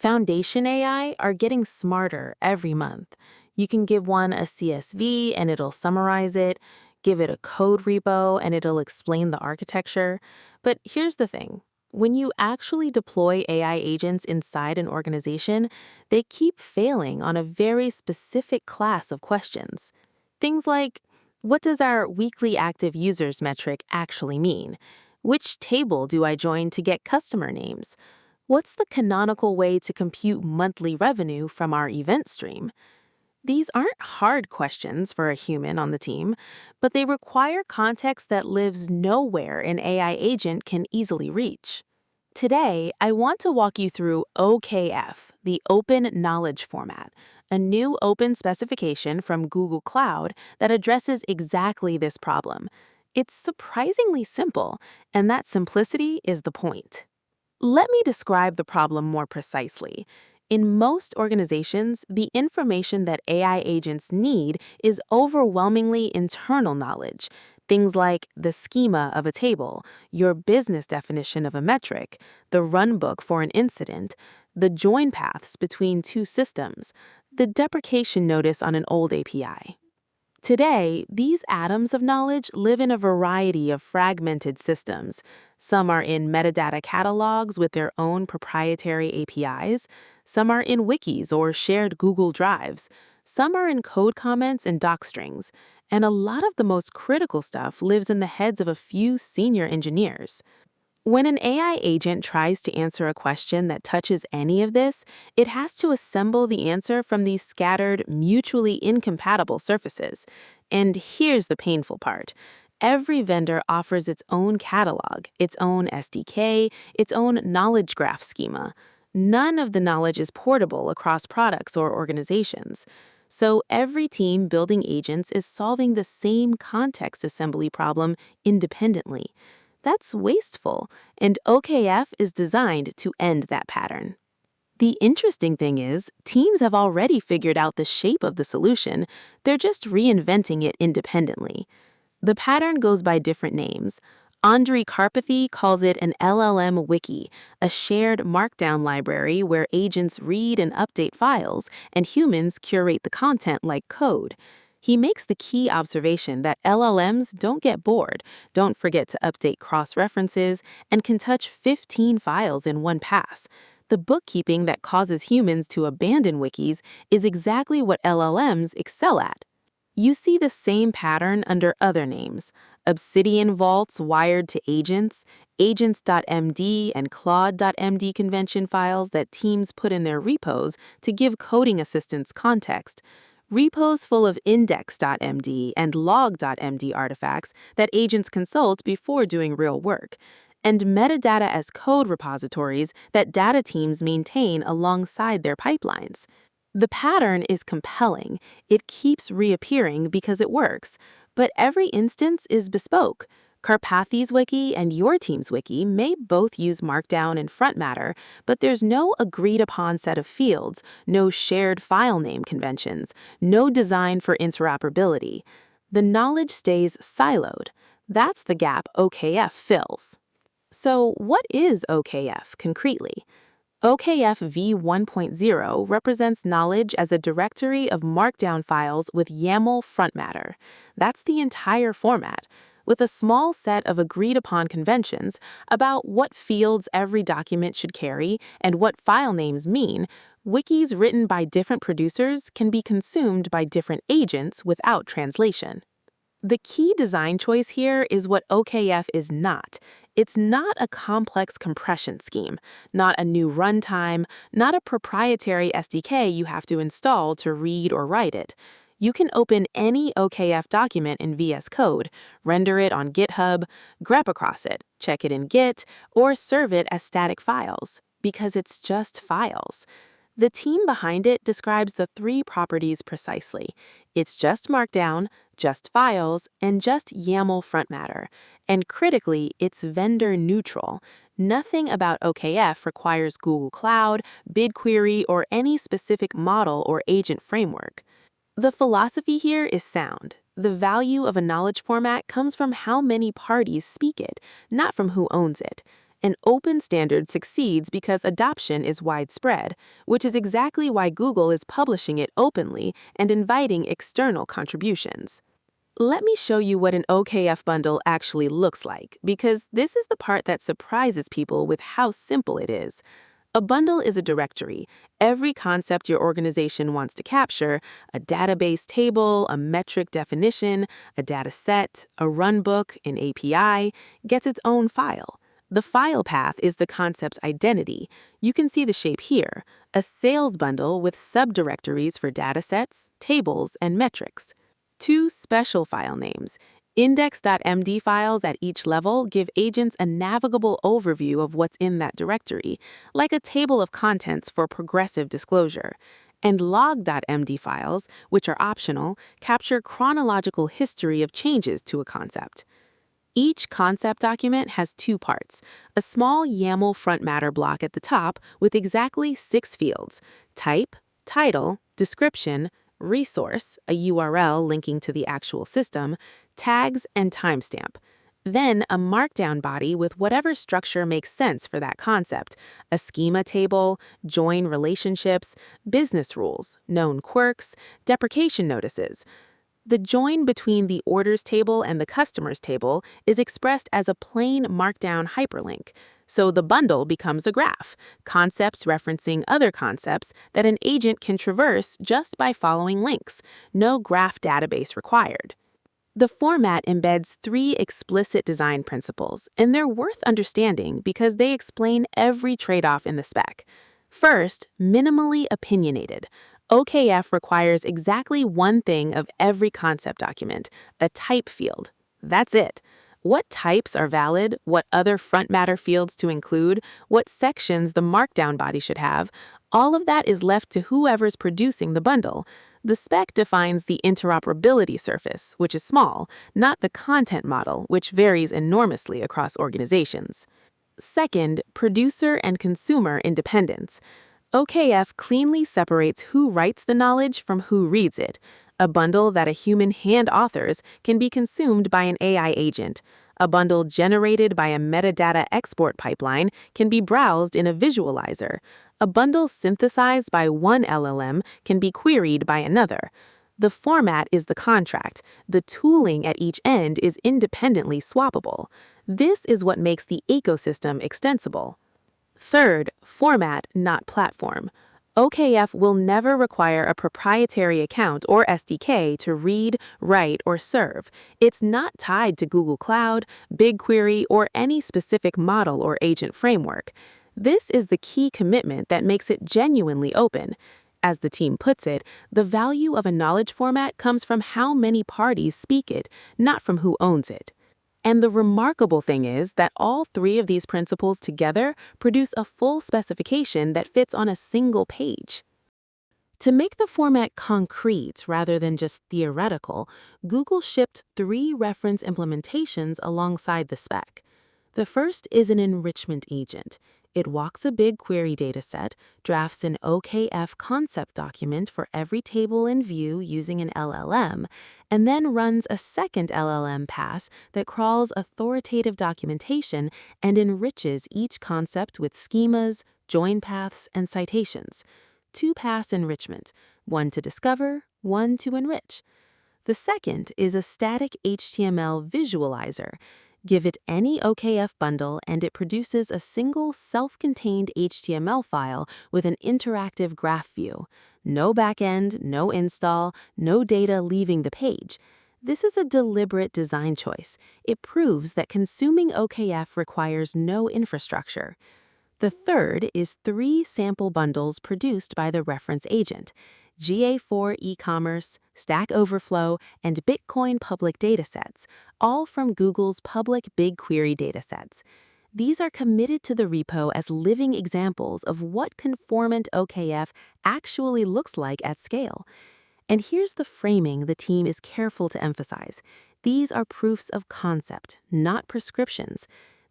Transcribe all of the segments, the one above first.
Foundation AI are getting smarter every month. You can give one a CSV and it'll summarize it, give it a code repo and it'll explain the architecture. But here's the thing. When you actually deploy AI agents inside an organization, they keep failing on a very specific class of questions. Things like, what does our weekly active users metric actually mean? Which table do I join to get customer names? What's the canonical way to compute monthly revenue from our event stream? These aren't hard questions for a human on the team, but they require context that lives nowhere an AI agent can easily reach. Today, I want to walk you through OKF, the Open Knowledge Format, a new open specification from Google Cloud that addresses exactly this problem. It's surprisingly simple, and that simplicity is the point. Let me describe the problem more precisely. In most organizations, the information that AI agents need is overwhelmingly internal knowledge. Things like the schema of a table, your business definition of a metric, the runbook for an incident, the join paths between two systems, the deprecation notice on an old API. Today, these atoms of knowledge live in a variety of fragmented systems. Some are in metadata catalogs with their own proprietary APIs. Some are in wikis or shared Google Drives. Some are in code comments and doc strings. And a lot of the most critical stuff lives in the heads of a few senior engineers. When an AI agent tries to answer a question that touches any of this, it has to assemble the answer from these scattered, mutually incompatible surfaces. And here's the painful part. Every vendor offers its own catalog, its own SDK, its own knowledge graph schema. None of the knowledge is portable across products or organizations. So every team building agents is solving the same context assembly problem independently. That's wasteful, and OKF is designed to end that pattern. The interesting thing is, teams have already figured out the shape of the solution, they're just reinventing it independently. The pattern goes by different names. Andrei Karpathy calls it an LLM wiki, a shared markdown library where agents read and update files, and humans curate the content like code. He makes the key observation that LLMs don't get bored, don't forget to update cross-references, and can touch 15 files in one pass. The bookkeeping that causes humans to abandon wikis is exactly what LLMs excel at. You see the same pattern under other names: Obsidian vaults wired to agents, agents.md and claude.md convention files that teams put in their repos to give coding assistants context, repos full of index.md and log.md artifacts that agents consult before doing real work, and metadata as code repositories that data teams maintain alongside their pipelines. The pattern is compelling. It keeps reappearing because it works, but every instance is bespoke. Karpathy's wiki and your team's wiki may both use Markdown and frontmatter, but there's no agreed-upon set of fields, no shared file name conventions, no design for interoperability. The knowledge stays siloed. That's the gap OKF fills. So what is OKF concretely? OKF v1.0 represents knowledge as a directory of Markdown files with YAML frontmatter. That's the entire format, with a small set of agreed-upon conventions about what fields every document should carry and what file names mean. Wikis written by different producers can be consumed by different agents without translation. The key design choice here is what OKF is not. It's not a complex compression scheme, not a new runtime, not a proprietary SDK you have to install to read or write it. You can open any OKF document in VS Code, render it on GitHub, grep across it, check it in Git, or serve it as static files, because it's just files. The team behind it describes the three properties precisely. It's just Markdown, just files, and just YAML frontmatter. And critically, it's vendor neutral. Nothing about OKF requires Google Cloud, BigQuery, or any specific model or agent framework. The philosophy here is sound. The value of a knowledge format comes from how many parties speak it, not from who owns it. An open standard succeeds because adoption is widespread, which is exactly why Google is publishing it openly and inviting external contributions. Let me show you what an OKF bundle actually looks like, because this is the part that surprises people with how simple it is. A bundle is a directory. Every concept your organization wants to capture, a database table, a metric definition, a data set, a runbook, an API, gets its own file. The file path is the concept identity. You can see the shape here, a sales bundle with subdirectories for datasets, tables, and metrics. Two special file names. Index.md files at each level give agents a navigable overview of what's in that directory, like a table of contents for progressive disclosure. And log.md files, which are optional, capture chronological history of changes to a concept. Each concept document has two parts, a small YAML frontmatter block at the top with exactly 6 fields: type, title, description, resource, a URL linking to the actual system, tags, and timestamp. Then a markdown body with whatever structure makes sense for that concept, a schema table, join relationships, business rules, known quirks, deprecation notices. The join between the orders table and the customers table is expressed as a plain markdown hyperlink. So the bundle becomes a graph, concepts referencing other concepts that an agent can traverse just by following links, no graph database required. The format embeds 3 explicit design principles, and they're worth understanding because they explain every trade-off in the spec. First, minimally opinionated. OKF requires exactly one thing of every concept document, a type field. That's it. What types are valid, what other frontmatter fields to include, what sections the markdown body should have, all of that is left to whoever's producing the bundle. The spec defines the interoperability surface, which is small, not the content model, which varies enormously across organizations. Second, producer and consumer independence. OKF cleanly separates who writes the knowledge from who reads it. A bundle that a human hand authors can be consumed by an AI agent. A bundle generated by a metadata export pipeline can be browsed in a visualizer. A bundle synthesized by one LLM can be queried by another. The format is the contract. The tooling at each end is independently swappable. This is what makes the ecosystem extensible. Third, format, not platform. OKF will never require a proprietary account or SDK to read, write, or serve. It's not tied to Google Cloud, BigQuery, or any specific model or agent framework. This is the key commitment that makes it genuinely open. As the team puts it, the value of a knowledge format comes from how many parties speak it, not from who owns it. And the remarkable thing is that all 3 of these principles together produce a full specification that fits on a single page. To make the format concrete rather than just theoretical, Google shipped 3 reference implementations alongside the spec. The first is an enrichment agent. It walks a BigQuery dataset, drafts an OKF concept document for every table and view using an LLM, and then runs a second LLM pass that crawls authoritative documentation and enriches each concept with schemas, join paths, and citations. 2-pass enrichment, one to discover, one to enrich. The second is a static HTML visualizer. Give it any OKF bundle and it produces a single self-contained HTML file with an interactive graph view. No backend, no install, no data leaving the page. This is a deliberate design choice. It proves that consuming OKF requires no infrastructure. The third is 3 sample bundles produced by the reference agent: GA4 e-commerce, Stack Overflow, and Bitcoin public datasets, all from Google's public BigQuery datasets. These are committed to the repo as living examples of what conformant OKF actually looks like at scale. And here's the framing the team is careful to emphasize. These are proofs of concept, not prescriptions.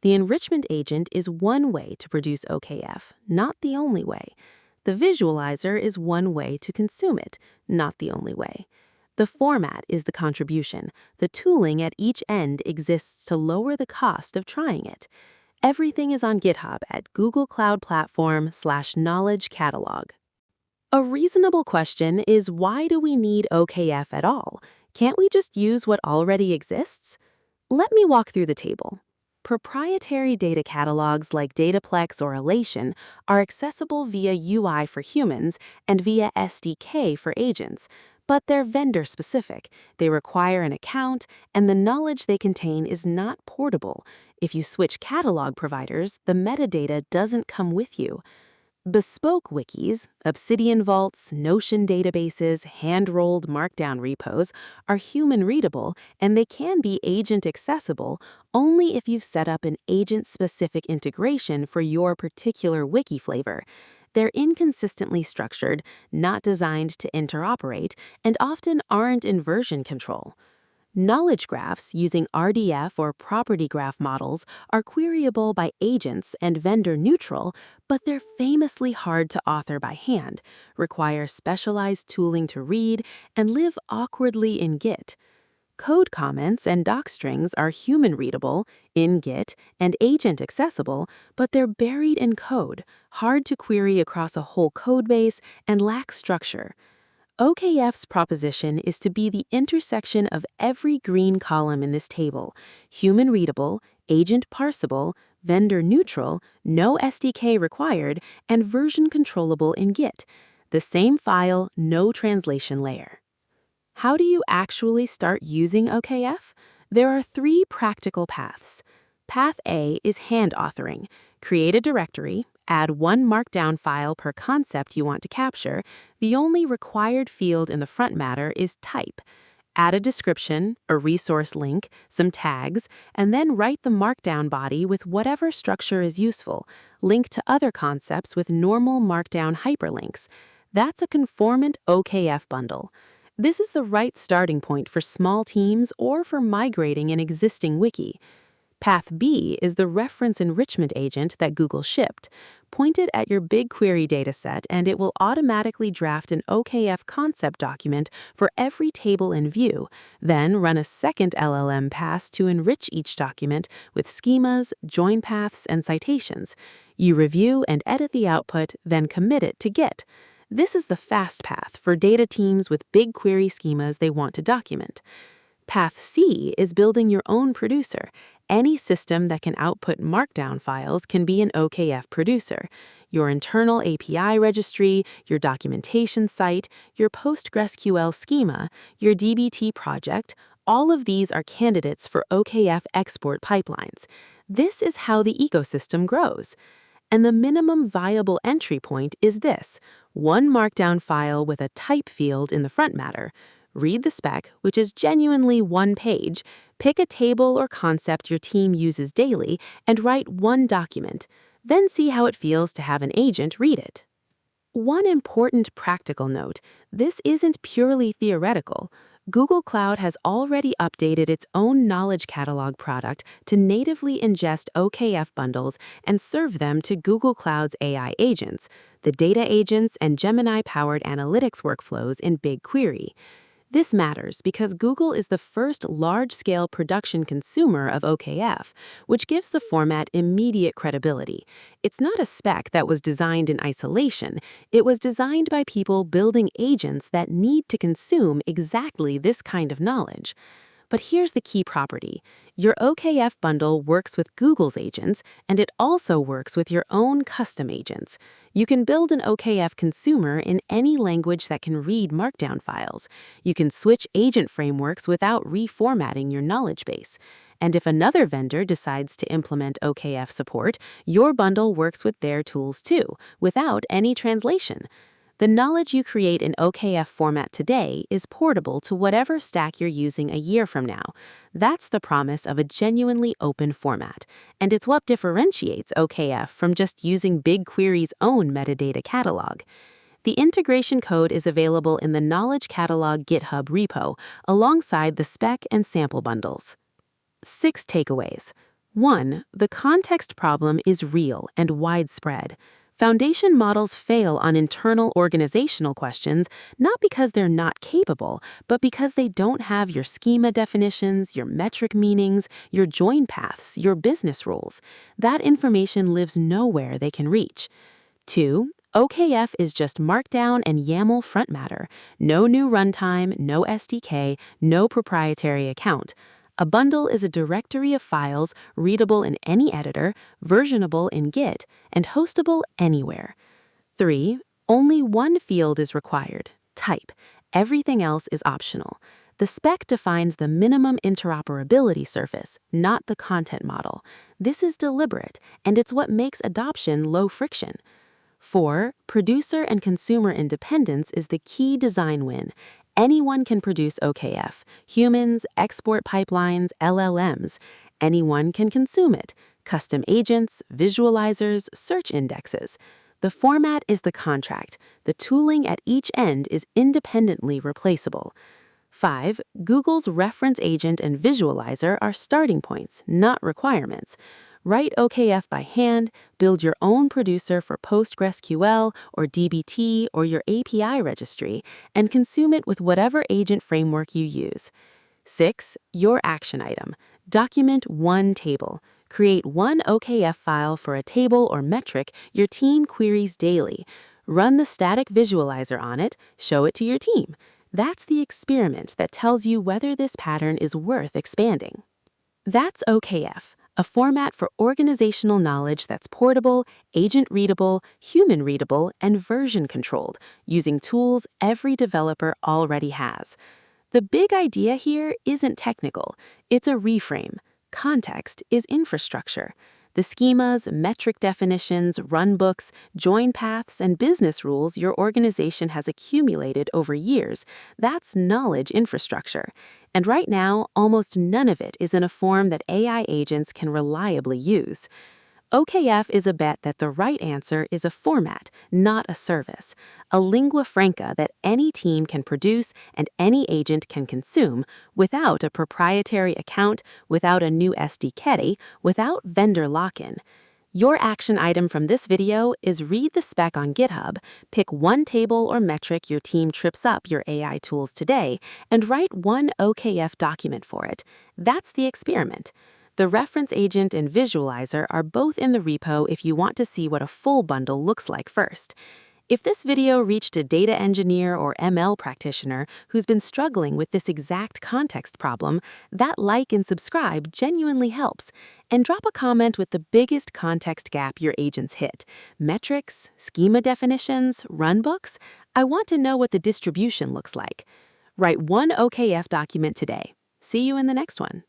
The enrichment agent is one way to produce OKF, not the only way. The visualizer is one way to consume it, not the only way. The format is the contribution. The tooling at each end exists to lower the cost of trying it. Everything is on GitHub at Google Cloud Platform/Knowledge Catalog. A reasonable question is, why do we need OKF at all? Can't we just use what already exists? Let me walk through the table. Proprietary data catalogs like Dataplex or Elation are accessible via UI for humans and via SDK for agents, but they're vendor-specific. They require an account, and the knowledge they contain is not portable. If you switch catalog providers, the metadata doesn't come with you. Bespoke wikis, Obsidian vaults, Notion databases, hand-rolled markdown repos are human-readable, and they can be agent-accessible only if you've set up an agent-specific integration for your particular wiki flavor. They're inconsistently structured, not designed to interoperate, and often aren't in version control. Knowledge graphs using RDF or property graph models are queryable by agents and vendor-neutral, but they're famously hard to author by hand, require specialized tooling to read, and live awkwardly in Git. Code comments and doc strings are human-readable, in Git, and agent-accessible, but they're buried in code, hard to query across a whole codebase, and lack structure. OKF's proposition is to be the intersection of every green column in this table: human-readable, agent-parsable, vendor-neutral, no SDK required, and version-controllable in Git. The same file, no translation layer. How do you actually start using OKF? There are 3 practical paths. Path A is hand authoring. Create a directory, add 1 markdown file per concept you want to capture. The only required field in the frontmatter is type. Add a description, a resource link, some tags, and then write the markdown body with whatever structure is useful. Link to other concepts with normal markdown hyperlinks. That's a conformant OKF bundle. This is the right starting point for small teams or for migrating an existing wiki. Path B is the reference enrichment agent that Google shipped. Point it at your BigQuery dataset, and it will automatically draft an OKF concept document for every table in view. Then run a second LLM pass to enrich each document with schemas, join paths, and citations. You review and edit the output, then commit it to Git. This is the fast path for data teams with BigQuery schemas they want to document. Path C is building your own producer. Any system that can output markdown files can be an OKF producer. Your internal API registry, your documentation site, your PostgreSQL schema, your DBT project, all of these are candidates for OKF export pipelines. This is how the ecosystem grows. And the minimum viable entry point is this: 1 markdown file with a type field in the frontmatter. Read the spec, which is genuinely 1 page, pick a table or concept your team uses daily, and write 1 document. Then see how it feels to have an agent read it. One important practical note: this isn't purely theoretical. Google Cloud has already updated its own Knowledge Catalog product to natively ingest OKF bundles and serve them to Google Cloud's AI agents, the data agents and Gemini-powered analytics workflows in BigQuery. This matters because Google is the first large-scale production consumer of OKF, which gives the format immediate credibility. It's not a spec that was designed in isolation. It was designed by people building agents that need to consume exactly this kind of knowledge. But here's the key property. Your OKF bundle works with Google's agents, and it also works with your own custom agents. You can build an OKF consumer in any language that can read markdown files. You can switch agent frameworks without reformatting your knowledge base. And if another vendor decides to implement OKF support, your bundle works with their tools too, without any translation. The knowledge you create in OKF format today is portable to whatever stack you're using a year from now. That's the promise of a genuinely open format, and it's what differentiates OKF from just using BigQuery's own metadata catalog. The integration code is available in the Knowledge Catalog GitHub repo, alongside the spec and sample bundles. 6 takeaways. 1. The context problem is real and widespread. Foundation models fail on internal organizational questions not because they're not capable, but because they don't have your schema definitions, your metric meanings, your join paths, your business rules. That information lives nowhere they can reach. 2. OKF is just markdown and YAML frontmatter. No new runtime, no SDK, no proprietary account. A bundle is a directory of files readable in any editor, versionable in Git, and hostable anywhere. 3. Only one field is required, type. Everything else is optional. The spec defines the minimum interoperability surface, not the content model. This is deliberate, and it's what makes adoption low friction. 4. Producer and consumer independence is the key design win. Anyone can produce OKF, humans, export pipelines, LLMs. Anyone can consume it, custom agents, visualizers, search indexes. The format is the contract. The tooling at each end is independently replaceable. 5. Google's reference agent and visualizer are starting points, not requirements. Write OKF by hand, build your own producer for PostgreSQL or dbt or your API registry, and consume it with whatever agent framework you use. 6. Your action item. Document one table. Create one OKF file for a table or metric your team queries daily. Run the static visualizer on it, show it to your team. That's the experiment that tells you whether this pattern is worth expanding. That's OKF, a format for organizational knowledge that's portable, agent-readable, human-readable, and version-controlled, using tools every developer already has. The big idea here isn't technical, it's a reframe. Context is infrastructure. The schemas, metric definitions, runbooks, join paths, and business rules your organization has accumulated over years, that's knowledge infrastructure. And right now, almost none of it is in a form that AI agents can reliably use. OKF is a bet that the right answer is a format, not a service, a lingua franca that any team can produce and any agent can consume without a proprietary account, without a new SDK, without vendor lock-in. Your action item from this video is read the spec on GitHub, pick one table or metric your team trips up your AI tools today, and write one OKF document for it. That's the experiment. The reference agent and visualizer are both in the repo if you want to see what a full bundle looks like first. If this video reached a data engineer or ML practitioner who's been struggling with this exact context problem, that like and subscribe genuinely helps. And drop a comment with the biggest context gap your agents hit. Metrics, schema definitions, runbooks? I want to know what the distribution looks like. Write one OKF document today. See you in the next one.